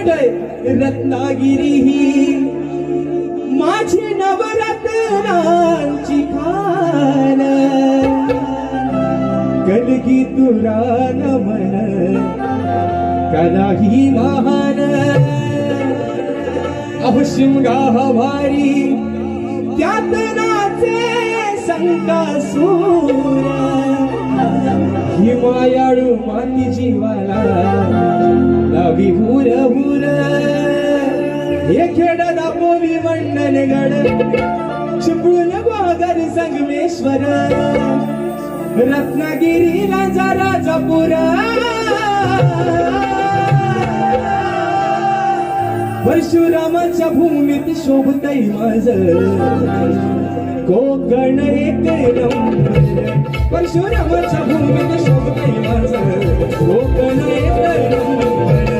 वाटतंय रत्नागिरी ही माझी नवरत्नांची खान कलगी तुला नमन कलाही महान अहो शिमगा भारी त्यात नाचे संकासूर हिमायाळू माती जीवाला लावी हुर हुर हे खेळ दापोली मंडलगड चिपळूण गोगर संगमेश्वर रत्नागिरीला जा राजापूर परशुरामाच्या भूमीत शोभतय माझ कोकण एक नंबर परशुरामाच्या भूमीत शोभतय माझ कोकण एक नंबर